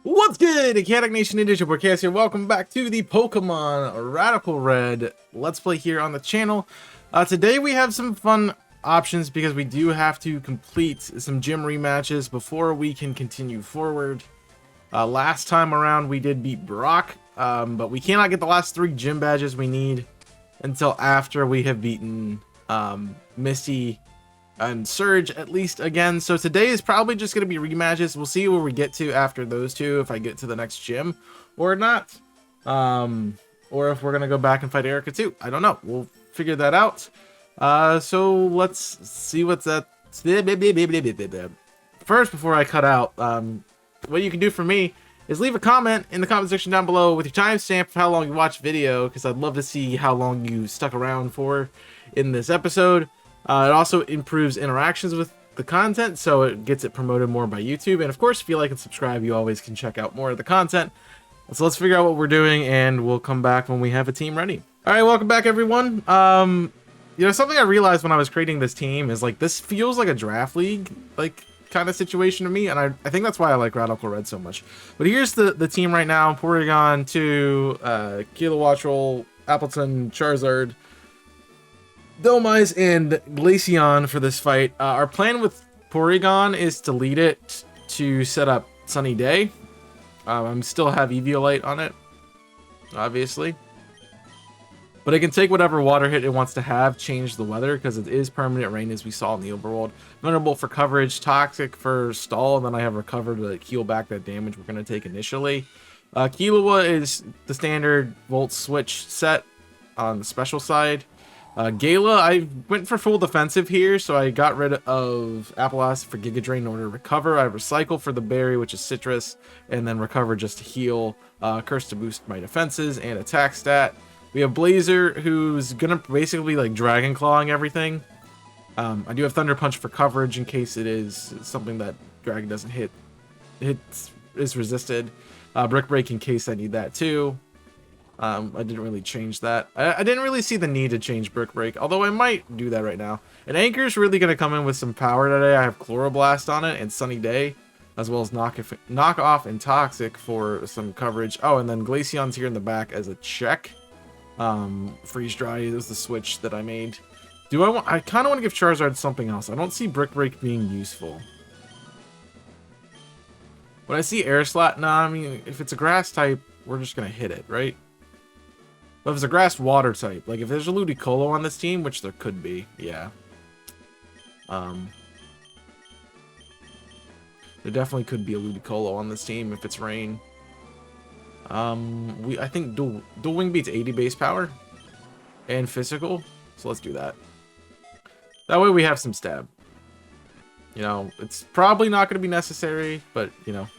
What's good, Chaotic Nation Edition Podcast here. Welcome back to the Pokemon Radical Red Let's Play here on the channel. Today we have some fun options because we do have to complete some gym rematches before we can continue forward. Last time around we did beat Brock, but we cannot get the last 3 gym badges we need until after we have beaten Misty and Surge at least again. So today is probably just going to be rematches. We'll see where we get to after those two, if I get to the next gym or not, or if we're going to go back and fight Erica too. I don't know. We'll figure that out. So let's see what's that. First, before I cut out, what you can do for me is leave a comment in the comment section down below with your timestamp for how long you watched the video, because I'd love to see how long you stuck around for in this episode. It also improves interactions with the content, so it gets it promoted more by YouTube. And of course, if you like and subscribe, you always can check out more of the content. So let's figure out what we're doing, and we'll come back when we have a team ready. All right, welcome back, everyone. You know, something I realized when I was creating this team is, like, this feels like a draft league, like, kind of situation to me, and I think that's why I like Radical Red so much. But here's the team right now: Porygon, 2, Kilowattrel, Appleton, Charizard, Dhelmise, and Glaceon for this fight. Our plan with Porygon is to lead it to set up Sunny Day. I'm still have Eviolite on it, obviously. But it can take whatever water hit it wants to have, change the weather, because it is permanent rain, as we saw in the overworld. Vulnerable for coverage, toxic for stall, and then I have Recover to heal back that damage we're going to take initially. Killua is the standard Volt Switch set on the special side. Gala, I went for full defensive here, so I got rid of Apple Acid for Giga Drain in order to recover. I Recycle for the Berry, which is Citrus, and then Recover just to heal. Curse to boost my defenses and attack stat. We have Blazer, who's gonna basically like Dragon Clawing everything. I do have Thunder Punch for coverage in case it is something that Dragon doesn't hit. Is resisted. Brick Break in case I need that too. I didn't really change that. I didn't really see the need to change Brick Break, although I might do that right now. And Anchor's really going to come in with some power today. I have Chloroblast on it and Sunny Day, as well as Knock Off and Toxic for some coverage. Oh, and then Glaceon's here in the back as a check. Freeze Dry is the switch that I made. I kind of want to give Charizard something else. I don't see Brick Break being useful. When I see Air Slot, nah, I mean, if it's a grass type, we're just going to hit it, right? But if it's a grass water type, like if there's a Ludicolo on this team, which there could be, yeah. There definitely could be a Ludicolo on this team if it's rain. I think Dual Wing beats 80 base power and physical, so let's do that. That way we have some stab. You know, it's probably not going to be necessary, but you know,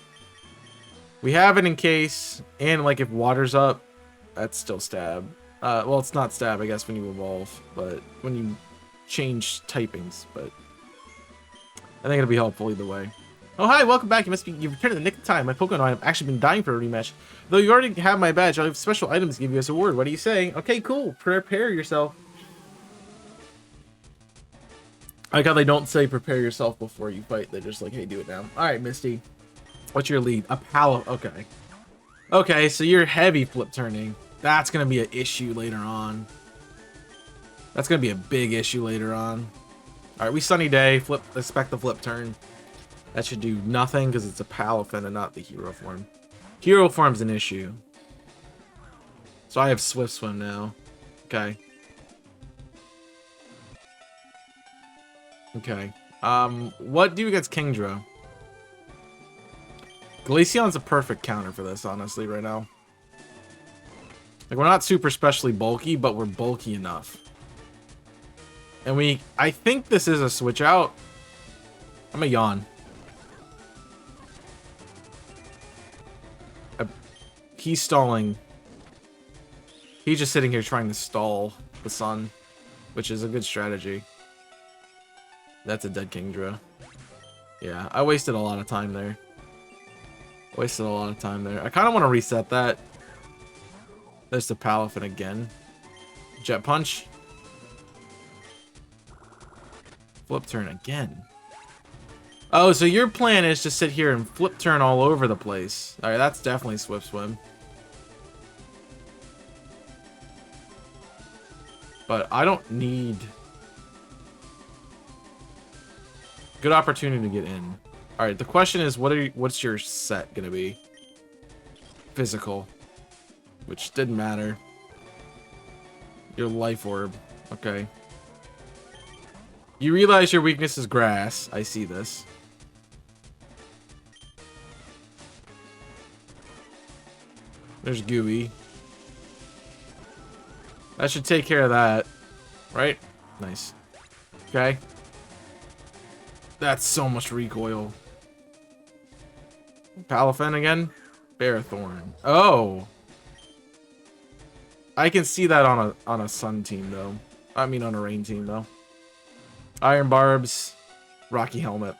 we have it in case. And like if water's up, that's still stab. Well, it's not stab, I guess, when you evolve, but when you change typings. But I think it'll be helpful either way. Oh, hi, welcome back. You've returned in the nick of time. My Pokemon have actually been dying for a rematch. Though you already have my badge, I have special items to give you as a reward. What are you saying? Okay, cool. Prepare yourself. I like how they don't say prepare yourself before you fight. They're just like, hey, do it now. All right, Misty. What's your lead? A Palo. Okay. Okay, so you're heavy flip turning. That's going to be an issue later on. That's going to be a big issue later on. All right, we Sunny Day. Expect the flip turn. That should do nothing because it's a Palafin and not the Hero form. Hero form's an issue. So I have Swift Swim now. Okay. Okay. What do you against Kingdra? Glaceon's a perfect counter for this, honestly, right now. Like, we're not super specially bulky, but we're bulky enough. And I think this is a switch out. I'm a yawn. He's stalling. He's just sitting here trying to stall the sun, which is a good strategy. That's a dead Kingdra. Yeah, I wasted a lot of time there. I kind of want to reset that. There's the Palafin again. Jet Punch. Flip turn again. Oh, so your plan is to sit here and flip turn all over the place. All right, that's definitely Swift Swim. But I don't need... Good opportunity to get in. All right, the question is, what's your set gonna be? Physical, which didn't matter. Your life orb, okay. You realize your weakness is grass. I see this. There's Gooey. That should take care of that, right? Nice. Okay. That's so much recoil. Palafin again? Bearthorn. Oh! I can see that on a sun team though. I mean on a rain team though. Iron Barbs, Rocky Helmet.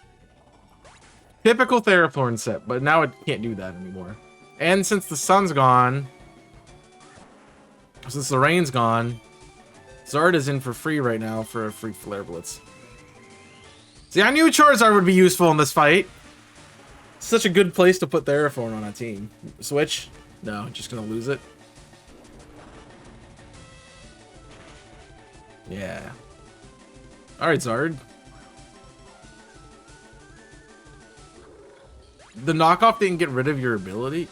Typical Therathorn set, but now it can't do that anymore. And since the sun's gone, since the rain's gone, Zard is in for free right now for a free Flare Blitz. See, I knew Charizard would be useful in this fight. Such a good place to put Therathorn on a team. Switch? No, just gonna lose it. Yeah. Alright, Zard. The knockoff didn't get rid of your ability?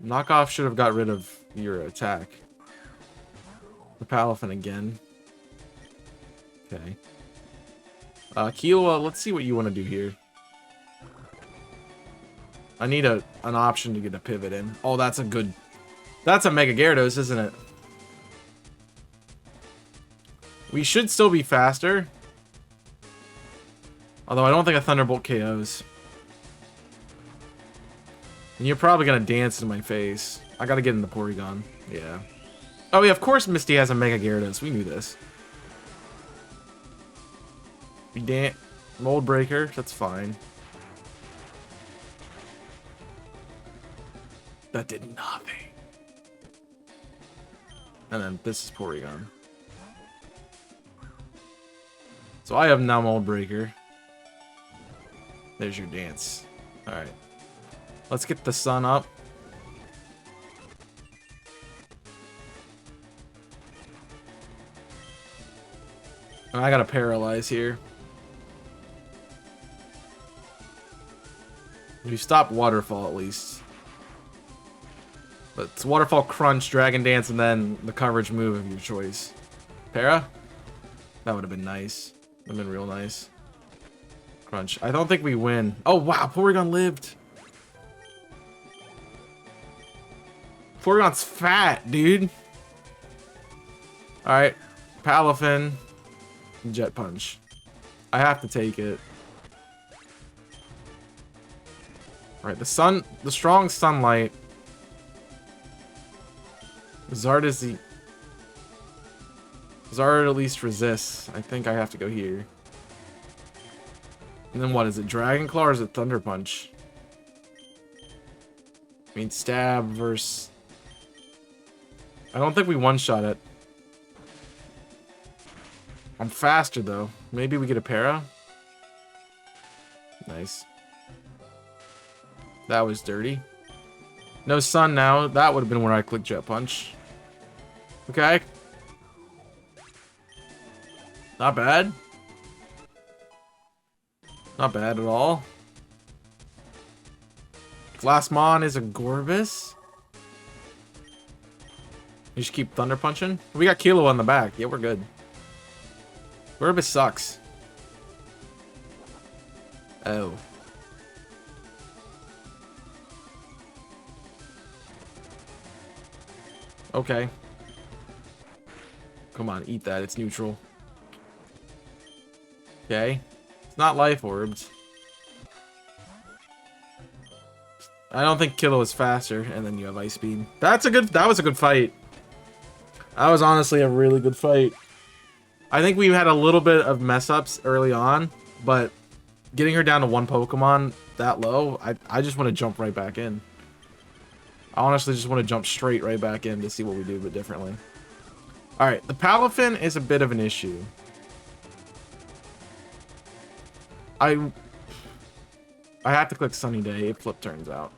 Knockoff should have got rid of your attack. The Palafin again. Okay. Kiowa, let's see what you want to do here. I need an option to get a pivot in. Oh, that's a good... That's a Mega Gyarados, isn't it? We should still be faster. Although I don't think a Thunderbolt KOs. And you're probably going to dance in my face. I got to get in the Porygon. Yeah. Oh yeah, of course Misty has a Mega Gyarados. We knew this. We dance. Mold Breaker. That's fine. That did nothing. And then this is Porygon. So I have now Mold Breaker. There's your dance. Alright. Let's get the sun up. And I gotta paralyze here. You stop Waterfall at least. But it's Waterfall, Crunch, Dragon Dance, and then the coverage move of your choice. Para? That would have been nice. Would have been real nice. Crunch. I don't think we win. Oh wow, Porygon lived. Porygon's fat, dude. Alright. Palafin. Jet Punch. I have to take it. Alright, the strong sunlight. Zard is the... Zard at least resists. I think I have to go here. And then what is it? Dragon Claw or is it Thunder Punch? I mean, stab versus... I don't think we one-shot it. I'm faster, though. Maybe we get a para? Nice. That was dirty. No sun now. That would have been where I clicked Jet Punch. Okay. Not bad. Not bad at all. Glassmon is a Gorbis. You should keep Thunder Punching. We got Kilo on the back. Yeah, we're good. Gorbis sucks. Oh. Okay. Come on, eat that. It's neutral. Okay. It's not life orbs. I don't think Kilo is faster, and then you have Ice Beam. That was a good fight. That was honestly a really good fight. I think we had a little bit of mess-ups early on, but getting her down to one Pokemon that low, I just want to jump right back in. I honestly just want to jump straight right back in to see what we do, but differently. Alright, the Palafin is a bit of an issue. I have to click Sunny Day if Flip turns out.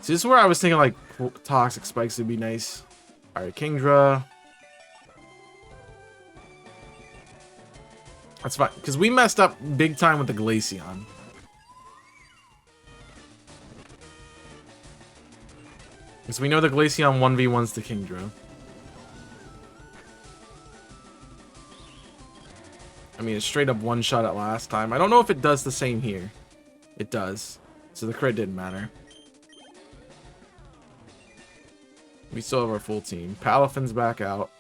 So this is where I was thinking like Toxic Spikes would be nice. Alright, Kingdra. That's fine, because we messed up big time with the Glaceon. Because we know the Glaceon 1v1's the Kingdra. I mean, it's straight up one-shot at last time. I don't know if it does the same here. It does. So the crit didn't matter. We still have our full team. Palafin's back out.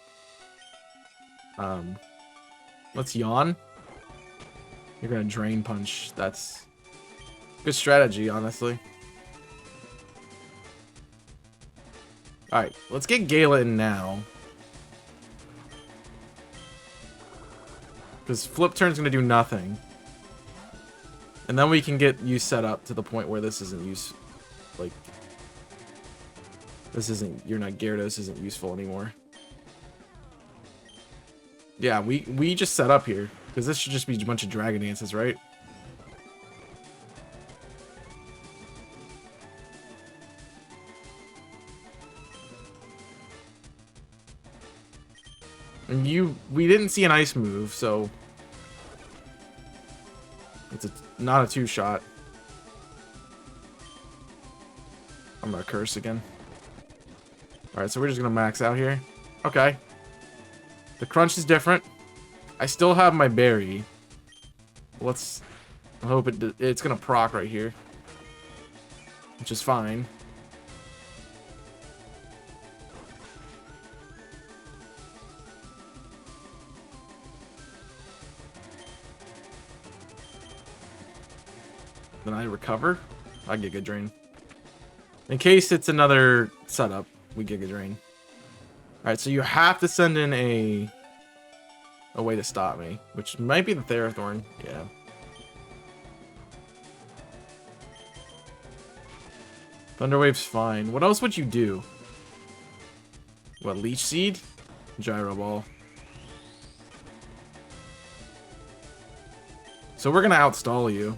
Let's yawn. You're gonna Drain Punch. That's good strategy, honestly. Alright, let's get Gala in now. Because Flip Turn's gonna do nothing. And then we can get you set up to the point where this isn't like, this isn't, you're not Gyarados isn't useful anymore. Yeah, we just set up here. Because this should just be a bunch of Dragon Dances, right? And we didn't see an ice move, so it's not a two-shot. I'm gonna curse again. Alright, so we're just gonna max out here. Okay. The crunch is different. I still have my berry. Let's hope it's gonna proc right here, which is fine. Then I recover. I Giga Drain. In case it's another setup, we Giga Drain. Alright, so you have to send in a way to stop me, which might be the Therathorn. Yeah. Thunderwave's fine. What else would you do? What, Leech Seed? Gyro Ball. So we're gonna outstall you.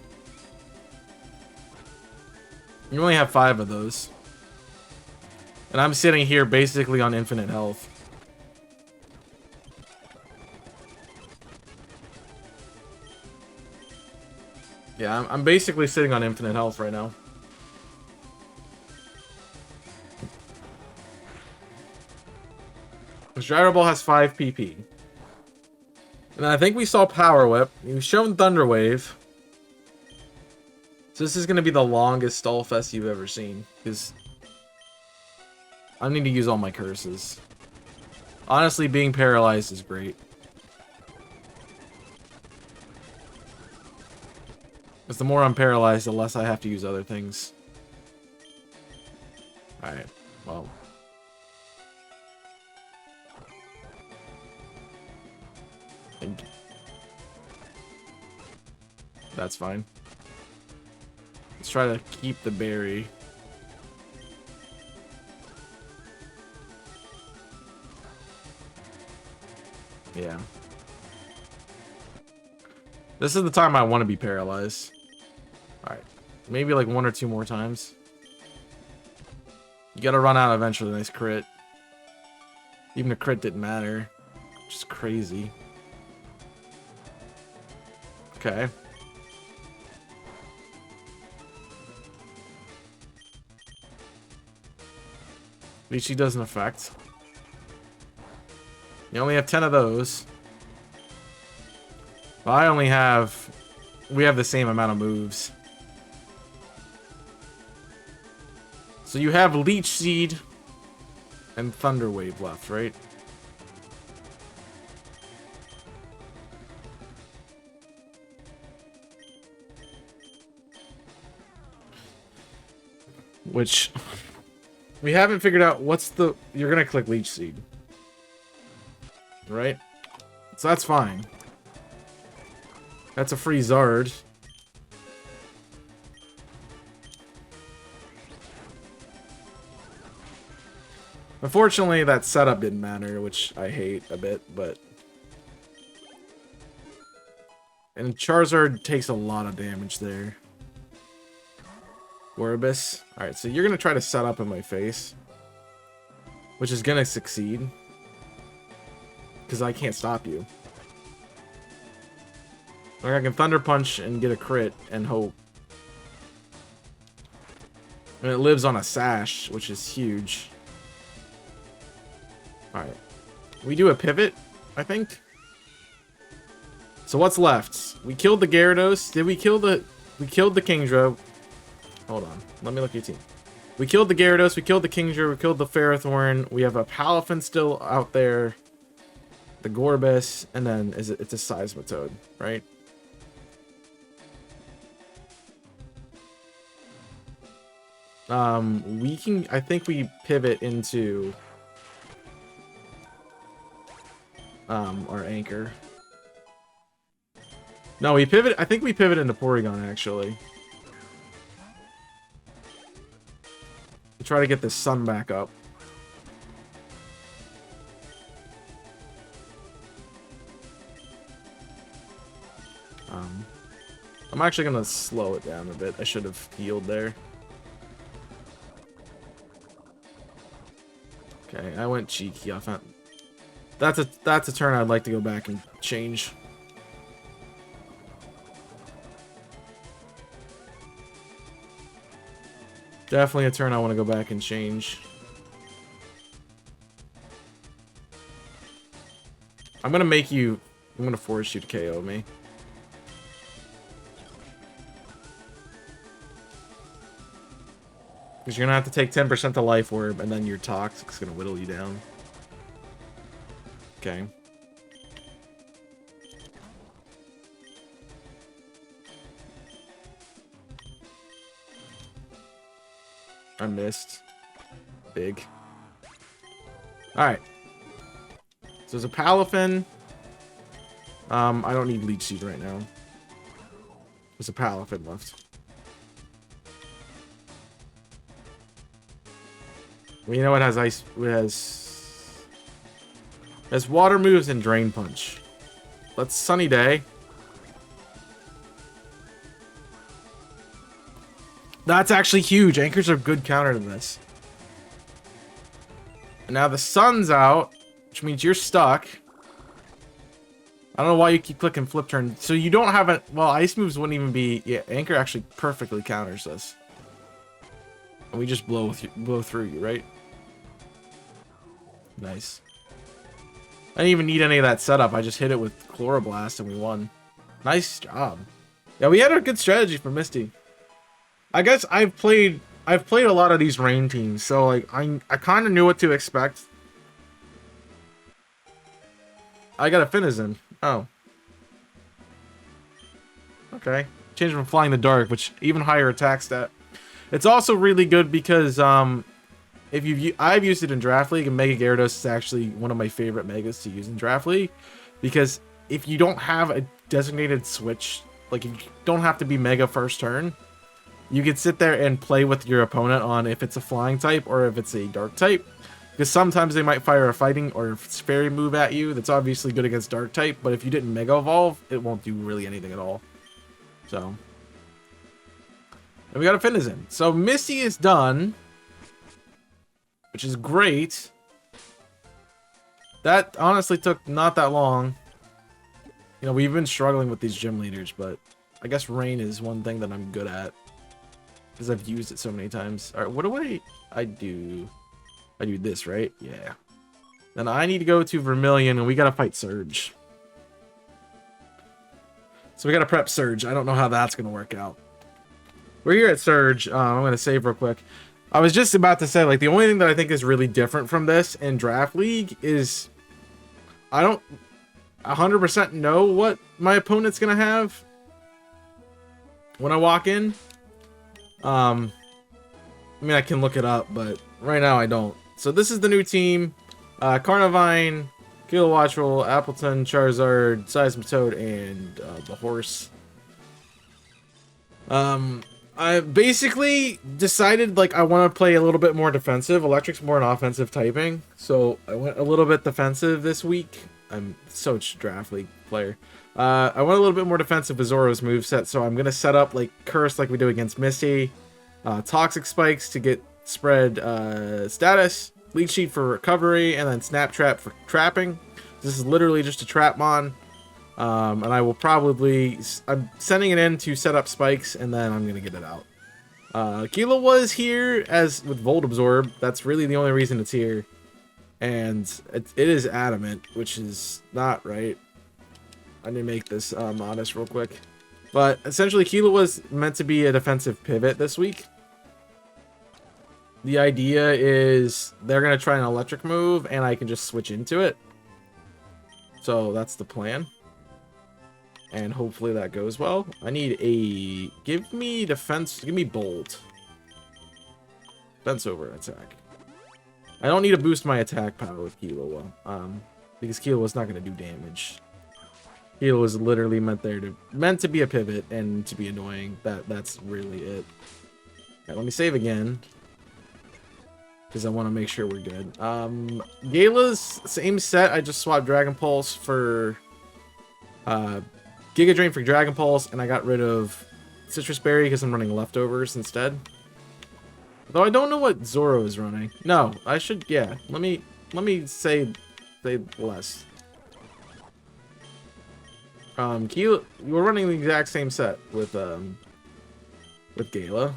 You only have 5 of those. And I'm sitting here basically on infinite health. Yeah, I'm basically sitting on infinite health right now. Gyro Ball has 5 PP. And I think we saw Power Whip. You've shown Thunder Wave. So this is going to be the longest stall fest you've ever seen. Because I need to use all my curses. Honestly, being paralyzed is great. Because the more I'm paralyzed, the less I have to use other things. Alright, well. That's fine. Let's try to keep the berry. Yeah. This is the time I want to be paralyzed. Alright. Maybe like 1 or 2 more times. You gotta run out eventually. Nice crit. Even a crit didn't matter. Which is crazy. Okay. Leechy doesn't affect. You only have 10 of those. Well, I only have... We have the same amount of moves. So you have Leech Seed and Thunder Wave left, right? Which... We haven't figured out what's the... You're gonna click Leech Seed. Right? So that's fine. That's a free Zard. Unfortunately, that setup didn't matter, which I hate a bit, but... And Charizard takes a lot of damage there. Gorbis. Alright, so you're going to try to set up in my face. Which is going to succeed. Because I can't stop you. Like I can Thunder Punch and get a crit and hope. And it lives on a sash, which is huge. Alright. We do a pivot, I think. So what's left? We killed the Gyarados. Did we kill the... We killed the Kingdra. Hold on. Let me look at your team. We killed the Gyarados. We killed the Kingdra. We killed the Ferrothorn. We have a Palafin still out there. The Gorbis. And then it's a Seismitoad, right? We can... I think we pivot into... our anchor. No, we pivot... I think we pivot into Porygon, actually. To try to get the sun back up. I'm actually gonna slow it down a bit. I should have healed there. Okay, I went cheeky. I found... That's a turn I'd like to go back and change. Definitely a turn I want to go back and change. I'm gonna make you... I'm gonna force you to KO me. Because you're gonna have to take 10% to Life Orb, and then your Toxic's gonna whittle you down. Okay. I missed. Big. Alright. So there's a Palafin. I don't need Leech Seed right now. There's a Palafin left. Well, you know what has ice? It has water moves and Drain Punch. Let's Sunny Day. That's actually huge. Anchors are a good counter to this. And now the sun's out, which means you're stuck. I don't know why you keep clicking flip turn. So you don't have a... Well, ice moves wouldn't even be... Yeah, Anchor actually perfectly counters this. And we just blow through you, right? Nice. I didn't even need any of that setup. I just hit it with Chloroblast and we won. Nice job. Yeah, we had a good strategy for Misty. I guess I've played a lot of these rain teams, so like I kind of knew what to expect. I got a Finizen. Oh. Okay. Change from Flying the Dark, which even higher attack stat. It's also really good because I've used it in Draft League, and Mega Gyarados is actually one of my favorite Megas to use in Draft League, because if you don't have a designated switch, like you don't have to be Mega first turn, you can sit there and play with your opponent on if it's a flying type or if it's a dark type. Because sometimes they might fire a fighting or a fairy move at you that's obviously good against dark type, but if you didn't Mega Evolve, it won't do really anything at all. So. And we got a Finizen. So Misty is done. Which is great. That honestly took not that long. You know, we've been struggling with these gym leaders, but I guess Rain is one thing that I'm good at. Because I've used it so many times. Alright, what do I do? I do this, right? Yeah. Then I need to go to Vermilion, and we gotta fight Surge. So we gotta prep Surge. I don't know how that's gonna work out. We're here at Surge. I'm gonna save real quick. I was just about to say, like, the only thing that I think is really different from this in Draft League is I don't 100% know what my opponent's gonna have when I walk in. I mean, I can look it up, but right now I don't. So this is the new team. Carnivine, Kilowattrel, Appleton, Charizard, Seismitoad, and the horse. I basically decided like I want to play a little bit more defensive. Electric's more an offensive typing, so I went a little bit defensive this week. I'm such draft league player. I went a little bit more defensive with Zoro's moveset, so I'm gonna set up like Curse like we do against Misty, Toxic Spikes to get spread status, Leech Sheet for recovery, and then Snap Trap for trapping. This is literally just a trap mon. And I will probably... I'm sending it in to set up spikes, and then I'm going to get it out. Kilo was here as with Volt Absorb. That's really the only reason it's here. And it is adamant, which is not right. I need to make this honest real quick. But essentially, Kilo was meant to be a defensive pivot this week. The idea is they're going to try an electric move, and I can just switch into it. So that's the plan. And hopefully that goes well. I need a... Give me defense... Give me bolt. Defense over attack. I don't need to boost my attack power with Kilo. Because Kilo is not going to do damage. Kilo is literally meant to be a pivot and to be annoying. That's really it. Okay, let me save again. Because I want to make sure we're good. Gala's same set. I just swapped Dragon Pulse for... Giga Drain for Dragon Pulse, and I got rid of Citrus Berry because I'm running leftovers instead. Though I don't know what Zoro is running. No, I should, yeah. Let me say less. Kilo, we're running the exact same set with Gala.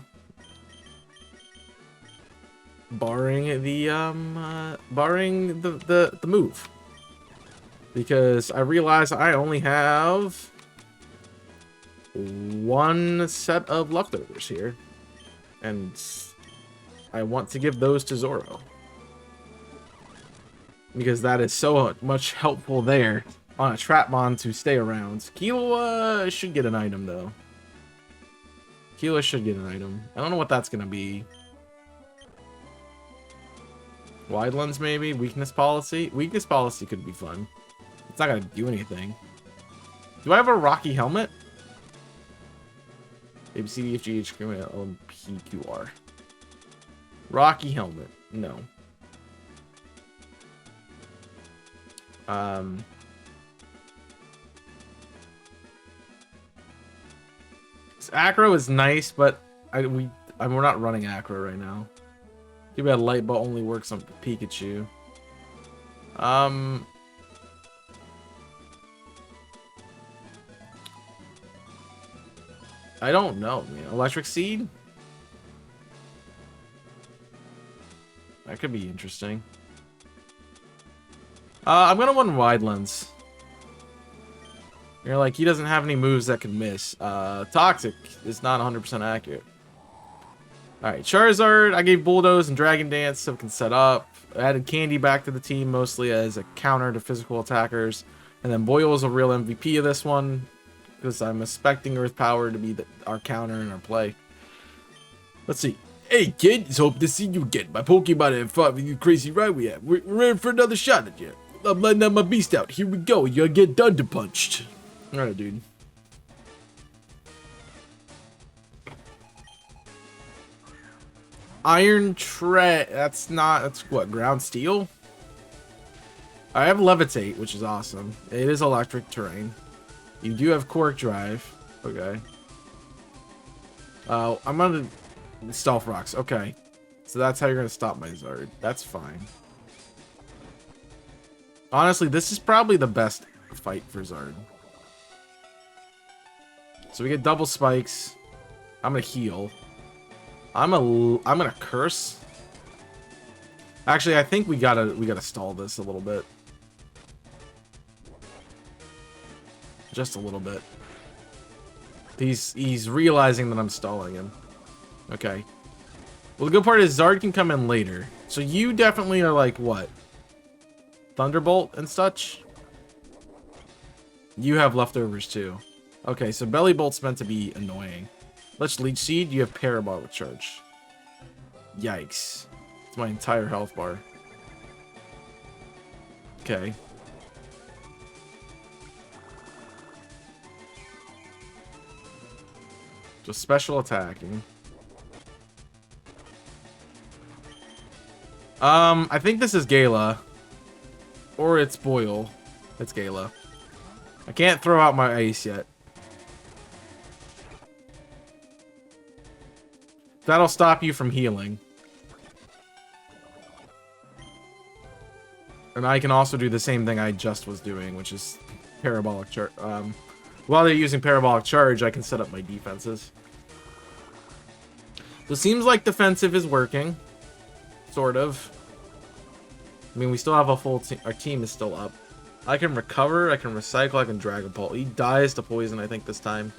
Barring the move. Because I realize I only have one set of leftovers here, and I want to give those to Zoro because that is so much helpful there on a Trapmon to stay around. Kilo should get an item though. Kilo should get an item. I don't know what that's gonna be. Wide lens maybe? Weakness policy? Weakness policy could be fun. It's not gonna do anything. Do I have a Rocky helmet? A, B, C, D, F, G, H, Q, L, M, P, Q, R. Rocky helmet. No. Acro is nice, but we're not running Acro right now. Too bad Light Ball only works on Pikachu. I don't know, man. Electric Seed? That could be interesting. I'm gonna run Wide Lens. You're like, he doesn't have any moves that can miss. Toxic is not 100% accurate. Alright, Charizard, I gave Bulldoze and Dragon Dance so it can set up. I added Candy back to the team mostly as a counter to physical attackers. And then Boyle is a real MVP of this one, because I'm expecting Earth Power to be our counter in our play. Let's see. Hey kid, it's hope to see you again. My Pokemon have fought with you crazy right we have. We're in for another shot at you. I'm letting out my beast out. Here we go. You're gonna get Thunder Punched. Alright, dude. Iron Tread. That's what, Ground Steel? I have Levitate, which is awesome. It is electric terrain. You do have Cork Drive. Okay. I'm gonna... Stealth Rocks. Okay. So that's how you're gonna stop my Zard. That's fine. Honestly, this is probably the best fight for Zard. So we get double spikes. I'm gonna heal. I'm gonna curse. Actually, I think we gotta stall this a little bit. Just a little bit. He's realizing that I'm stalling him. Okay. Well, the good part is Zard can come in later. So you definitely are like, what? Thunderbolt and such? You have leftovers too. Okay, so Belly Bolt's meant to be annoying. Let's Leech Seed. You have Parabar with charge. Yikes. It's my entire health bar. Okay. Just special attacking. I think this is Gala. Or it's Boyle. It's Gala. I can't throw out my ice yet. That'll stop you from healing. And I can also do the same thing I just was doing, which is parabolic charge. While they're using parabolic charge, I can set up my defenses. So it seems like defensive is working. Sort of. I mean, we still have a full team. Our team is still up. I can recover, I can recycle, I can Dragon Pulse. He dies to poison, I think, this time.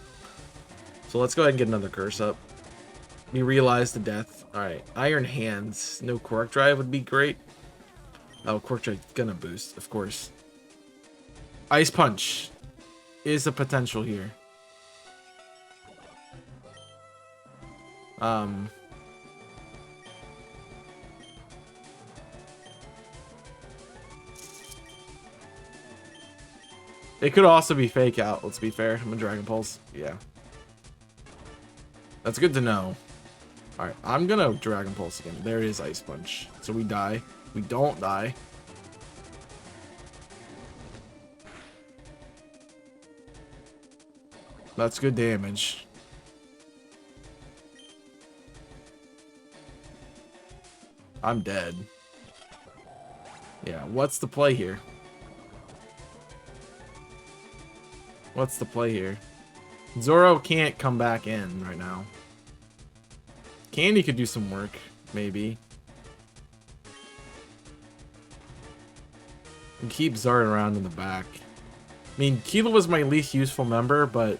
So let's go ahead and get another curse up. We realize the death. Alright, Iron Hands. No Quark Drive would be great. Oh, Quark Drive gonna boost, of course. Ice Punch is a potential here. It could also be Fake Out, let's be fair. I'm a Dragon Pulse. Yeah. That's good to know. Alright, I'm gonna Dragon Pulse again. There is Ice Punch. So we die. We don't die. That's good damage. I'm dead. Yeah, what's the play here? What's the play here? Zoro can't come back in right now. Candy could do some work, maybe. And keep Zard around in the back. I mean, Kilo was my least useful member, but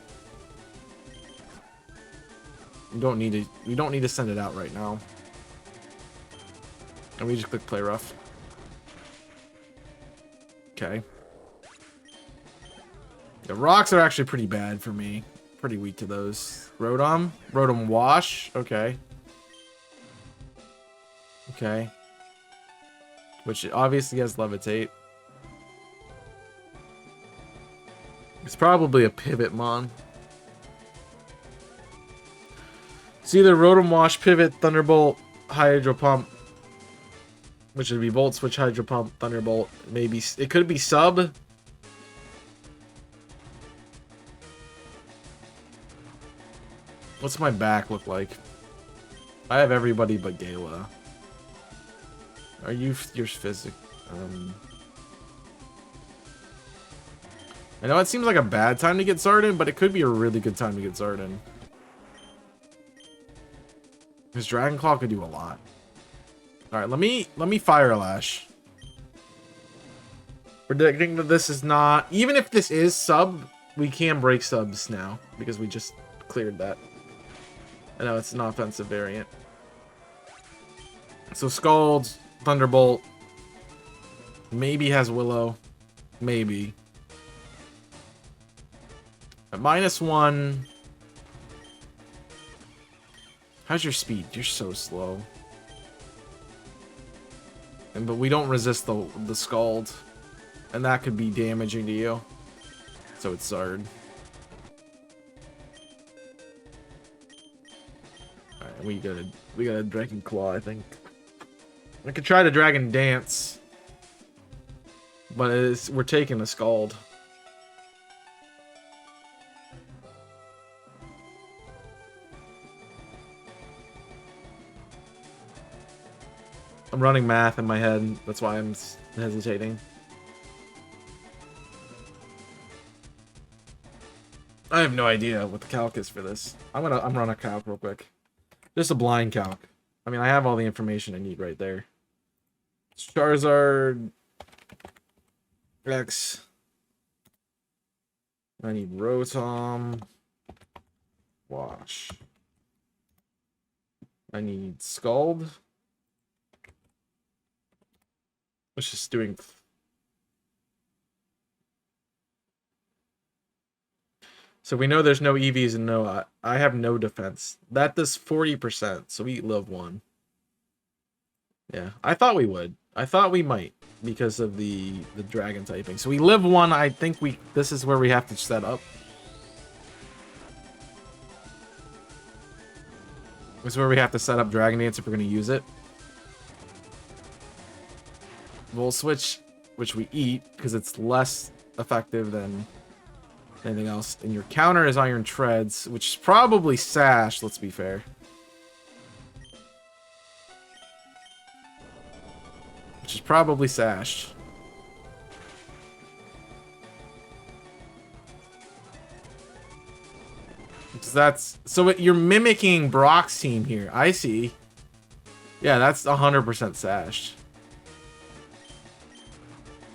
we don't need to send it out right now. And we just click play rough. Okay. The rocks are actually pretty bad for me. Pretty weak to those. Rotom? Rotom Wash? Okay. Okay. Which obviously has Levitate. It's probably a Pivot Mon. It's either Rotom Wash, Pivot, Thunderbolt, Hydro Pump. Which would be Volt Switch, Hydro Pump, Thunderbolt. Maybe it could be Sub. What's my back look like? I have everybody but Gala. Are you your physic? I know it seems like a bad time to get Zardin, but it could be a really good time to get Zardin. Because Dragon Claw could do a lot. Alright, let me Fire Lash. Predicting that this is not, even if this is sub, we can break subs now because we just cleared that. I know it's an offensive variant. So Scald, Thunderbolt, maybe has Willow, maybe. At -1. How's your speed? You're so slow. But we don't resist the Scald. And that could be damaging to you. So it's Zard. Alright, we got a Dragon Claw, I think. I could try to Dragon Dance. But we're taking a Scald. I'm running math in my head. That's why I'm hesitating. I have no idea what the calc is for this. I'm running a calc real quick. Just a blind calc. I mean, I have all the information I need right there. Charizard X. I need Rotom. Wash. I need Scald. It's just doing. So we know there's no EVs and no. I have no defense. That does 40%. So we live 1. Yeah, I thought we would. I thought we might because of the dragon typing. So we live 1. I think this is where we have to set up. This is where we have to set up Dragon Dance if we're going to use it. Volt Switch, which we eat, because it's less effective than anything else. And your counter is Iron Treads, which is probably Sash, let's be fair. Which is probably Sash. That's so you're mimicking Brock's team here. I see. Yeah, that's 100% Sash.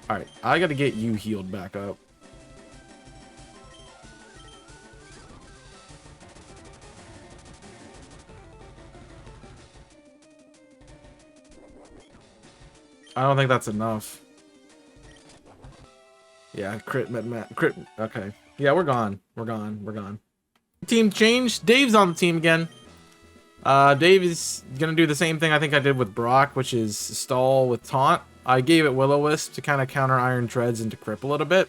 All right, I got to get you healed back up. I don't think that's enough. Yeah, crit. Okay. Yeah, we're gone. We're gone. Team change. Dave's on the team again. Dave is gonna do the same thing I think I did with Brock, which is stall with taunt. I gave it Will-O-Wisp to kind of counter Iron Treads and to cripple it a bit,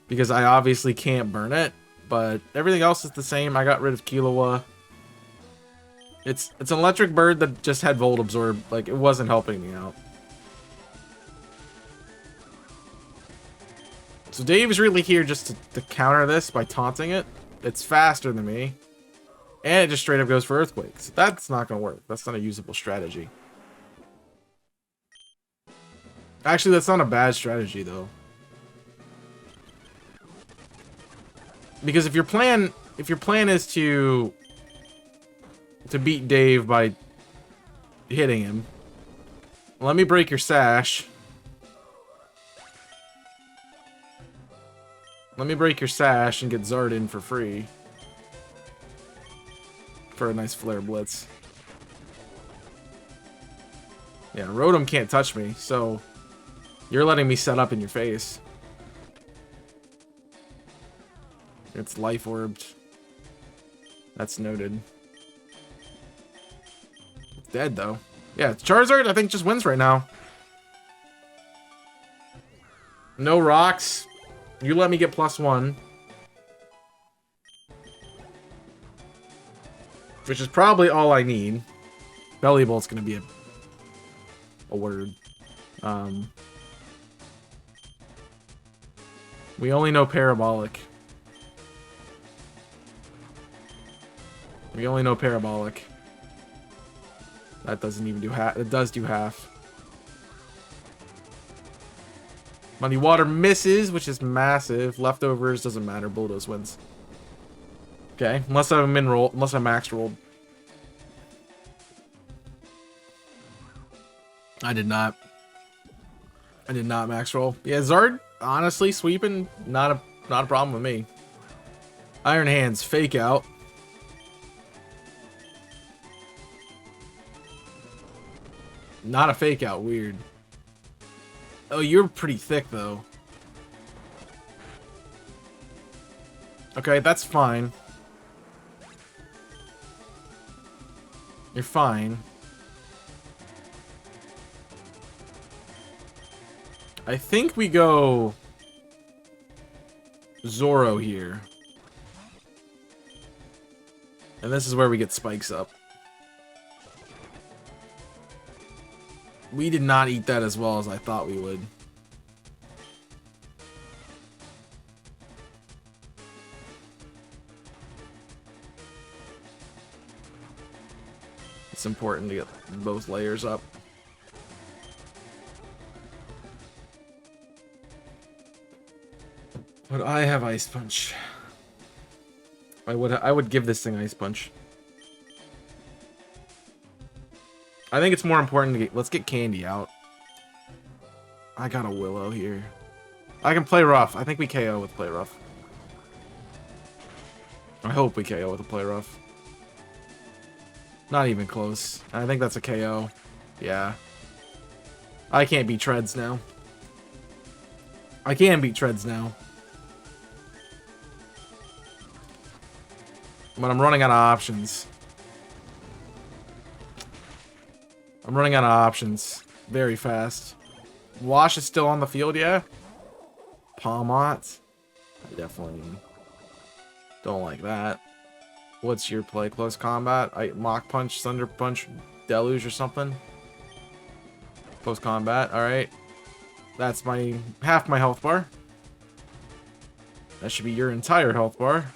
because I obviously can't burn it. But everything else is the same. I got rid of Killua. It's an electric bird that just had Volt Absorb. Like, it wasn't helping me out. So Dave is really here just to counter this by taunting it. It's faster than me. And it just straight up goes for Earthquakes. That's not going to work. That's not a usable strategy. Actually, that's not a bad strategy, though. Because if your plan is to beat Dave by hitting him, let me break your Sash. Let me break your Sash and get Zard in for free. For a nice Flare Blitz. Yeah, Rotom can't touch me, so you're letting me set up in your face. It's Life Orbed. That's noted. It's dead, though. Yeah, Charizard, I think, just wins right now. No rocks. You let me get +1. Which is probably all I need. Belly Bolt's gonna be a word. We only know Parabolic. We only know Parabolic. That doesn't even do half. It does do half. Muddy Water misses, which is massive. Leftovers doesn't matter. Bulldoze wins. Okay, unless I'm min-rolled, unless I'm max-rolled. I did not max-roll. Yeah, Zard, honestly, sweeping, not a problem with me. Iron Hands, Fake Out. Not a Fake Out, weird. Oh, you're pretty thick, though. Okay, that's fine. You're fine. I think we go Zoro here. And this is where we get spikes up. We did not eat that as well as I thought we would. It's important to get both layers up. But I have Ice Punch. I would give this thing Ice Punch. I think it's more important to get... Let's get Candy out. I got a Willow here. I can play rough. I think we KO with play rough. I hope we KO with a play rough. Not even close. I think that's a KO. Yeah. I can't beat Treads now. I can beat Treads now. But I'm running out of options. I'm running out of options very fast. Wash is still on the field, yeah? Palmont. I definitely don't like that. What's your play? Close combat? Mach Punch, Thunder Punch, Deluge or something? Close combat, alright. That's my half my health bar. That should be your entire health bar.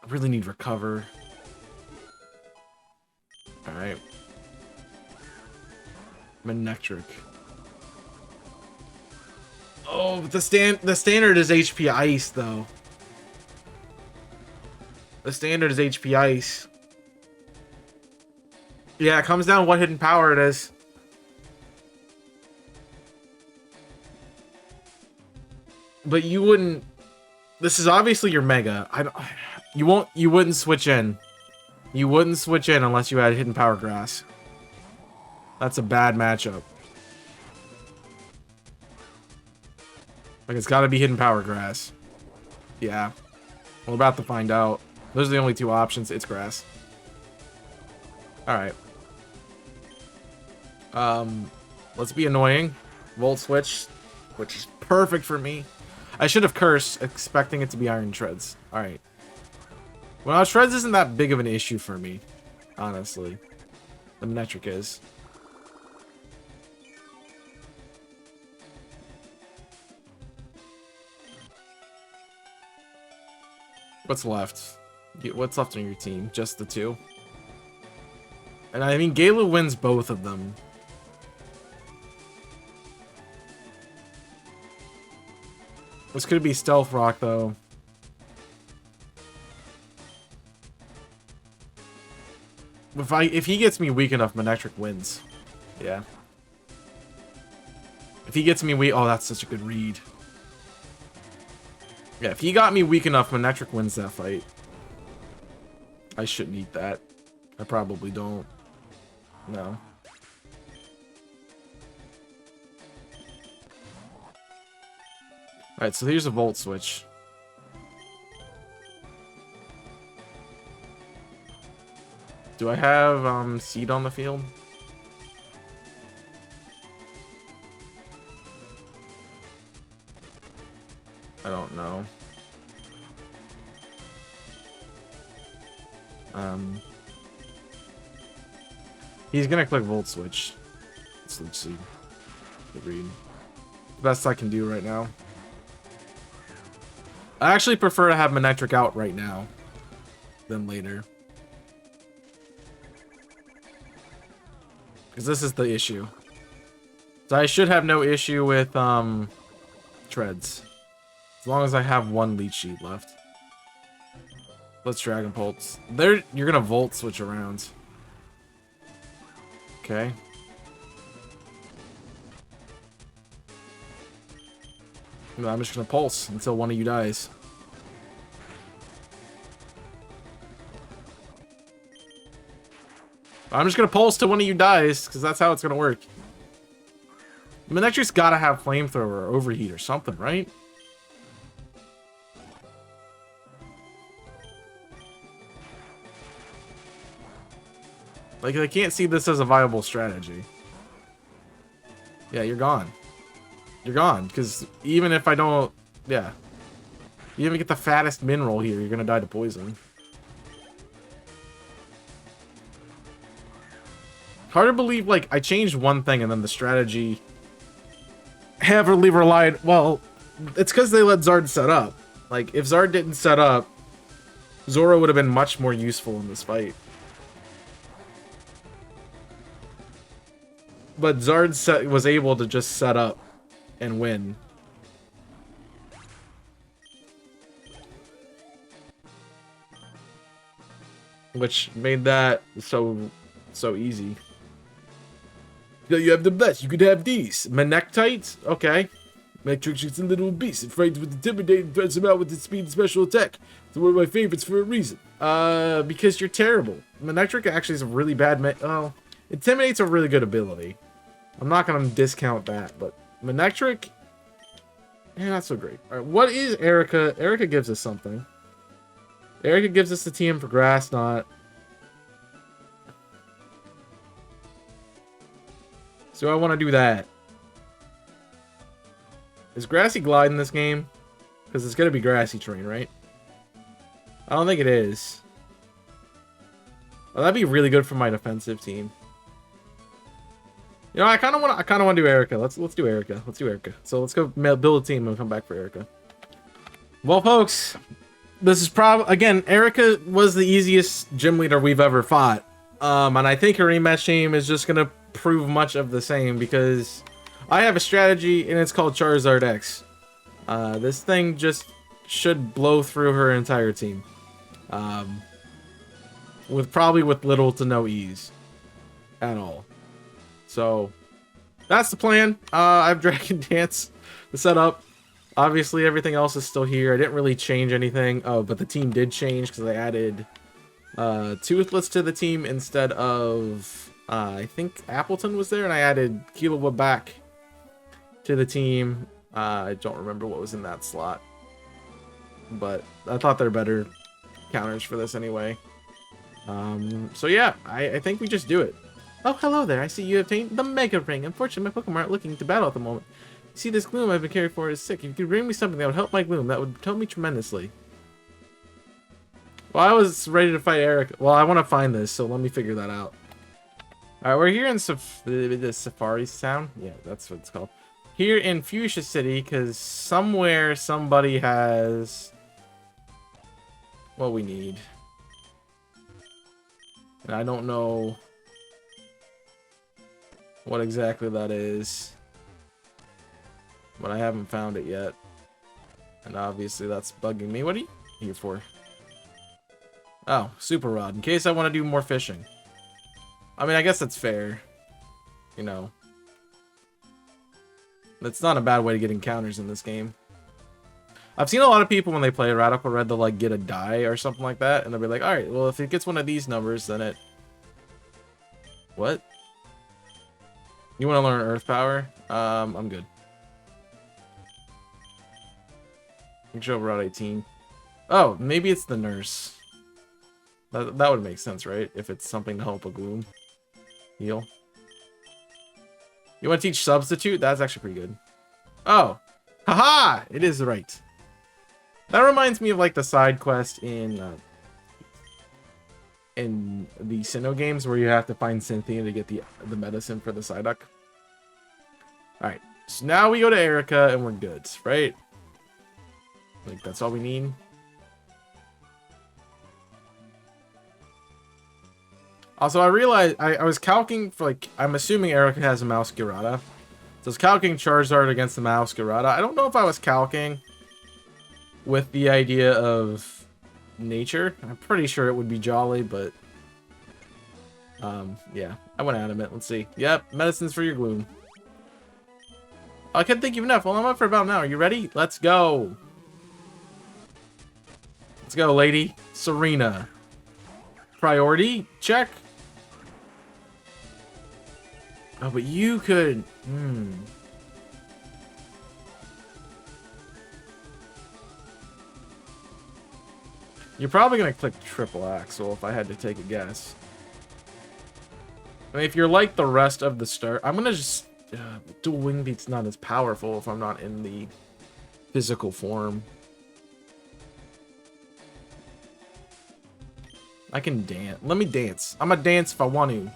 I really need recover. Alright. Manectric. Oh, but the standard is HP Ice, though. The standard is HP Ice. Yeah, it comes down to what hidden power it is. But you wouldn't... This is obviously your Mega. You wouldn't switch in. You wouldn't switch in unless you had Hidden Power Grass. That's a bad matchup. Like, it's gotta be Hidden Power Grass. Yeah. We're about to find out. Those are the only two options. It's Grass. Alright. Let's be annoying. Volt Switch, which is perfect for me. I should have cursed, expecting it to be Iron Treads. Alright. Well, Shreds isn't that big of an issue for me, honestly. The Manectric is. What's left? What's left on your team? Just the two? And I mean, Gala wins both of them. This could be Stealth Rock, though. If he gets me weak enough, Manectric wins. Yeah. If he gets me weak... Oh, that's such a good read. Yeah, if he got me weak enough, Manectric wins that fight. I shouldn't eat that. I probably don't. No. Alright, so here's a Volt Switch. Do I have Seed on the field? I don't know. He's gonna click Volt Switch. Let's see. Good read. Best I can do right now. I actually prefer to have Manectric out right now than later. Because this is the issue. So I should have no issue with Treads. As long as I have one Leech Sheet left. Let's Dragon Pulse. There, you're gonna Volt Switch around. Okay. No, I'm just gonna Pulse until one of you dies. I'm just gonna Pulse till one of you dies, because that's how it's gonna work. Manectric's gotta have Flamethrower or Overheat or something, right? Like, I can't see this as a viable strategy. Yeah, you're gone. You're gone, because even if I don't... Yeah. You even get the fattest mineral here, you're gonna die to poison. Hard to believe, like, I changed one thing and then the strategy heavily relied... Well, it's because they let Zard set up. Like, if Zard didn't set up, Zoro would have been much more useful in this fight. But Zard was able to just set up and win. Which made that so easy. You have the best. You could have these. Manectite? Okay. Manectric is a little beast. It frightens with intimidating, threats him out with its speed and special attack. It's one of my favorites for a reason. Because you're terrible. Manectric actually is a really bad... Oh, Intimidate's a really good ability. I'm not going to discount that, but Manectric... Yeah, not so great. Alright, what is Erica? Erica gives us something. Erica gives us the TM for Grass Knot. So I want to do that. Is Grassy Glide in this game? Because it's going to be Grassy Terrain, right? I don't think it is. Well, that'd be really good for my defensive team. You know, I kind of want to do Erica. Let's do Erica. Let's do Erica. So let's go build a team and come back for Erica. Well, folks, this is probably, again, Erica was the easiest gym leader we've ever fought. And I think her rematch team is just going to prove much of the same because I have a strategy and it's called Charizard X. This thing just should blow through her entire team. Probably with little to no ease at all. So that's the plan. I have Dragon Dance to set up. Obviously, everything else is still here. I didn't really change anything. Oh, but the team did change because I added Toothless to the team instead of I think Appleton was there, and I added Killua back to the team. I don't remember what was in that slot, but I thought they're better counters for this anyway. So yeah, I think we just do it. Oh, hello there. I see you obtained the Mega Ring. Unfortunately, my Pokemon aren't looking to battle at the moment. See, this gloom I've been caring for is sick. If you could bring me something that would help my gloom, that would help me tremendously. Well, I was ready to fight Eric. Well, I want to find this, so let me figure that out. Alright, we're here in the Safari Town. Yeah, that's what it's called. Here in Fuchsia City, because somewhere somebody has what we need. And I don't know what exactly that is. But I haven't found it yet. And obviously that's bugging me. What are you here for? Oh, Super Rod. In case I want to do more fishing. I mean, I guess that's fair. You know. That's not a bad way to get encounters in this game. I've seen a lot of people when they play Radical Red, they'll like get a die or something like that. And they'll be like, alright, well if it gets one of these numbers, then it... What? You want to learn Earth Power? I'm good. Show Route 18. Oh, maybe it's the nurse. That would make sense, right? If it's something to help a gloom. Heal. You want to teach Substitute? That's actually pretty good. Oh. Haha! It is right. That reminds me of like the side quest in the Sinnoh games where you have to find Cynthia to get the medicine for the Psyduck. Alright. So now we go to Erica and we're good, right? Like, that's all we need. Also, I realized I was calcing for, like, I'm assuming Erica has a Mousecurata. So I was calcing Charizard against the Mousecurata. I don't know if I was calcing with the idea of nature. I'm pretty sure it would be Jolly, but... yeah. I went adamant. Let's see. Yep, medicines for your gloom. I can't think of enough. Well, I'm up for about an hour. You ready? Let's go. Let's go, lady. Serena. Priority? Check. Oh, but you could... You're probably going to click triple axle if I had to take a guess. I mean, if you're like the rest of the start... I'm going to just... Dual Wing Beat's not as powerful if I'm not in the physical form. I can dance. Let me dance. I'm gonna dance if I want to.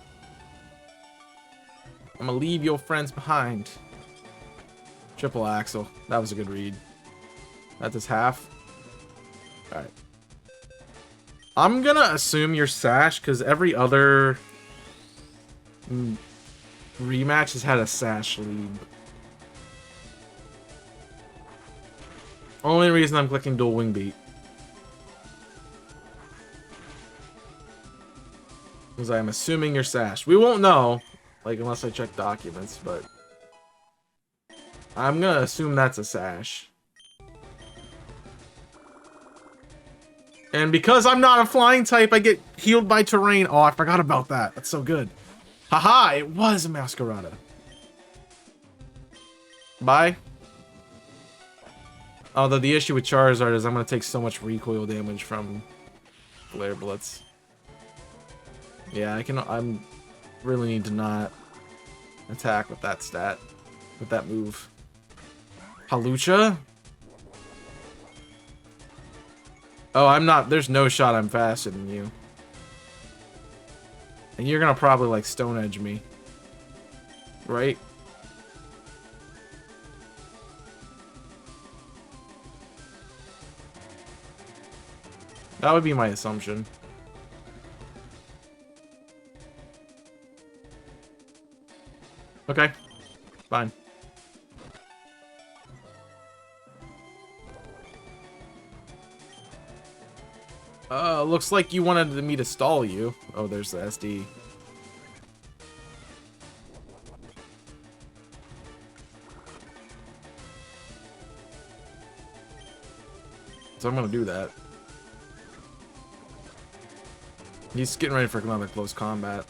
I'm gonna leave your friends behind. Triple axle. That was a good read. That does half. Alright. I'm gonna assume you're Sash, because every other rematch has had a Sash lead. Only reason I'm clicking Dual Wing Beat. Because I'm assuming you're Sash. We won't know, like, unless I check documents, but... I'm gonna assume that's a Sash. And because I'm not a flying type, I get healed by terrain. Oh, I forgot about that. That's so good. Haha, it was a Masquerada. Bye. Although the issue with Charizard is I'm gonna take so much recoil damage from Flare Blitz. Yeah, I'm really need to not attack with that stat, with that move. Halucha? Oh, I'm not. There's no shot I'm faster than you. And you're gonna probably, like, stone edge me. Right? That would be my assumption. Okay. Fine. Looks like you wanted me to stall you. Oh, there's the SD. So I'm gonna do that. He's getting ready for another close combat.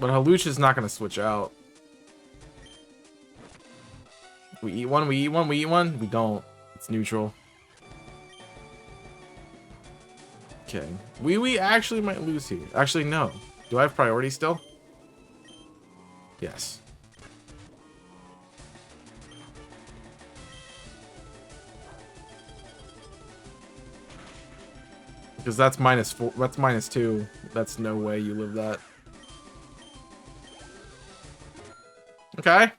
But Haluch is not gonna switch out. We eat one, we eat one, we eat one. We don't. It's neutral. Okay. We actually might lose here. Actually, no. Do I have priority still? Yes. Because that's -4. That's -2. That's no way you live that. Okay.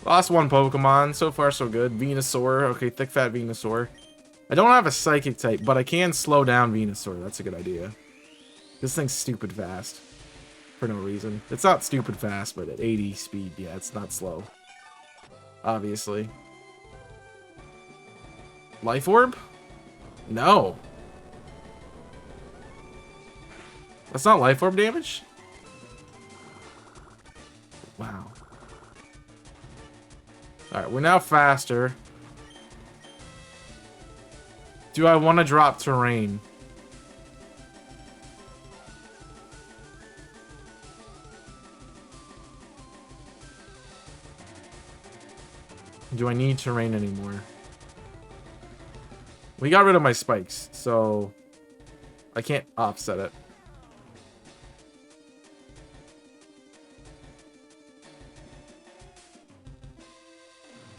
Lost one Pokemon. So far, so good. Venusaur. Okay, thick, fat Venusaur. I don't have a Psychic type, but I can slow down Venusaur. That's a good idea. This thing's stupid fast. For no reason. It's not stupid fast, but at 80 speed, yeah, it's not slow. Obviously. Life Orb? No. That's not Life Orb damage? Wow. Alright, we're now faster. Do I want to drop terrain? Do I need terrain anymore? We got rid of my spikes, so I can't offset it.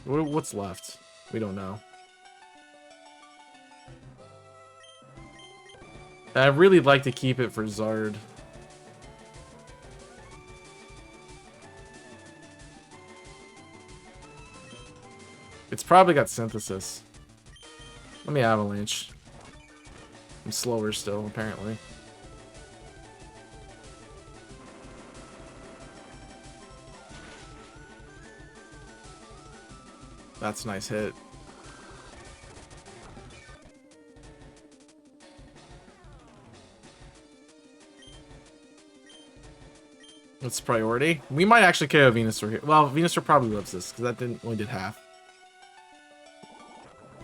What's left? We don't know. I'd really like to keep it for Zard. It's probably got Synthesis. Let me Avalanche. I'm slower still, apparently. That's a nice hit. What's priority? We might actually KO Venusaur here. Well, Venusaur probably lives this, because that only did half.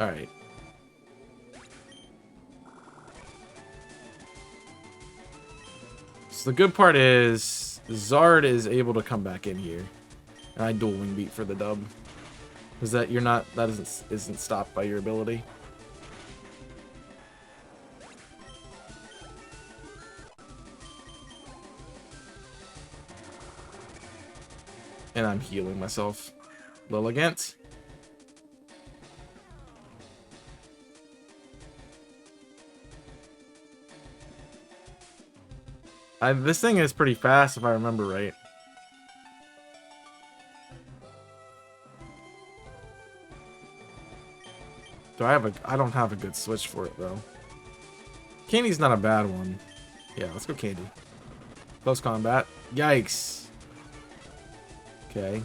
Alright. So the good part is Zard is able to come back in here. And I dual wing beat for the dub. Is that you're not that isn't stopped by your ability. And I'm healing myself. Lilligant. This thing is pretty fast if I remember right. I don't have a good switch for it though. Candy's not a bad one. Yeah, let's go Candy. Close combat. Yikes. Okay.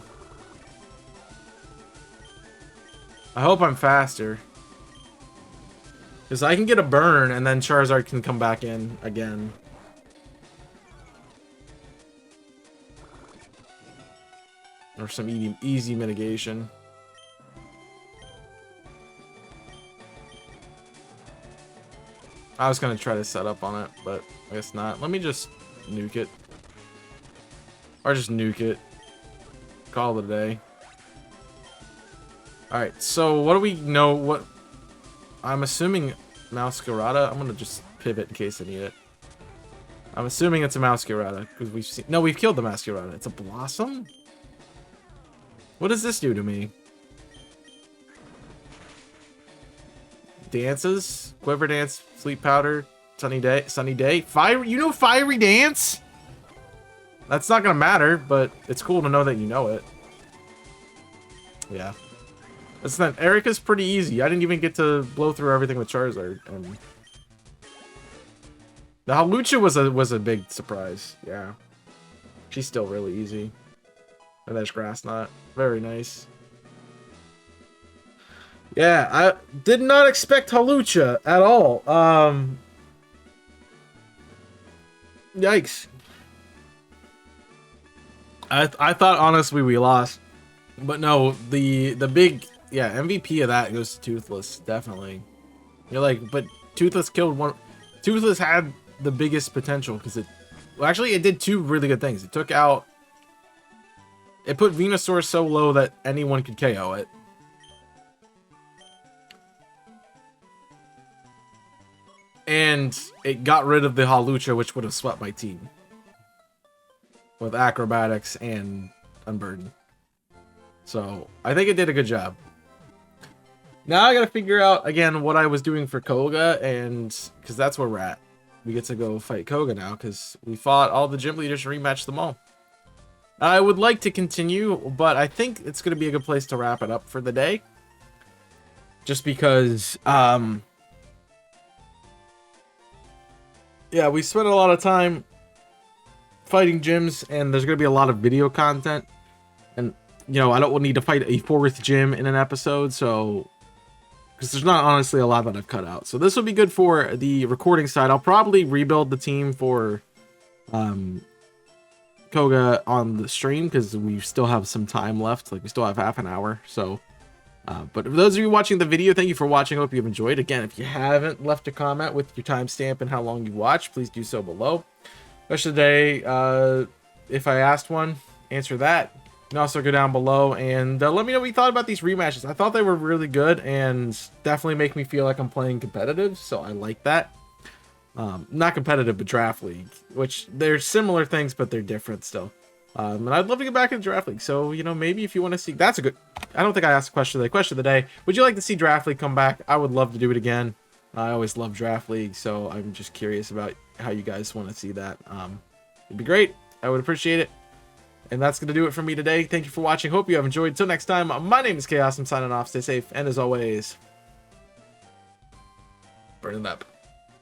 I hope I'm faster. Because I can get a burn and then Charizard can come back in again. Or some easy mitigation. I was going to try to set up on it, but I guess not. Let me just nuke it. Or just nuke it. Call it a day. Alright, so what do we know? What I'm assuming Masquerada. I'm going to just pivot in case I need it. I'm assuming it's a Masquerada. Because we've killed the Masquerada. It's a Blossom? What does this do to me? dances. Quiver Dance, Sleep Powder, Sunny Day. Fiery, you know Fiery Dance? That's not gonna matter, but it's cool to know that you know it. Yeah. That's not, Erica's pretty easy. I didn't even get to blow through everything with Charizard. And the Hawlucha was a big surprise. Yeah. She's still really easy. And there's Grass Knot. Very nice. Yeah, I did not expect Hawlucha at all. Yikes. I thought honestly we lost. But no, the big MVP of that goes to Toothless, definitely. You're like, but Toothless killed one. Toothless had the biggest potential because well, actually it did two really good things. It took out, it put Venusaur so low that anyone could KO it. And it got rid of the Hawlucha, which would have swept my team with Acrobatics and Unburden. So I think it did a good job. Now I gotta figure out again what I was doing for Koga, and because that's where we're at. We get to go fight Koga now because we fought all the gym leaders and rematched them all. I would like to continue, but I think it's gonna be a good place to wrap it up for the day. Just because, yeah, we spent a lot of time fighting gyms, and there's gonna be a lot of video content, and you know I don't need to fight a 4th gym in an episode, so because there's not honestly a lot that I've cut out. So this will be good for the recording side. I'll probably rebuild the team for Koga on the stream because we still have some time left. Like we still have half an hour. So, but for those of you watching the video, thank you for watching. I hope you've enjoyed. Again, if you haven't left a comment with your timestamp and how long you watched, please do so below. Question of the day, if I asked one, answer that. You can also go down below and let me know what you thought about these rematches. I thought they were really good and definitely make me feel like I'm playing competitive, so I like that. Not competitive, but Draft League, which they're similar things, but they're different still. And I'd love to get back into Draft League, so, you know, maybe if you want to see... That's a good... I don't think I asked the question of the day. Question of the day, would you like to see Draft League come back? I would love to do it again. I always love Draft League, so I'm just curious about how you guys want to see that. It'd be great. I would appreciate it. And that's going to do it for me today. Thank you for watching. Hope you have enjoyed. Until next time, my name is Chaos. I'm signing off. Stay safe. And as always, burn it up.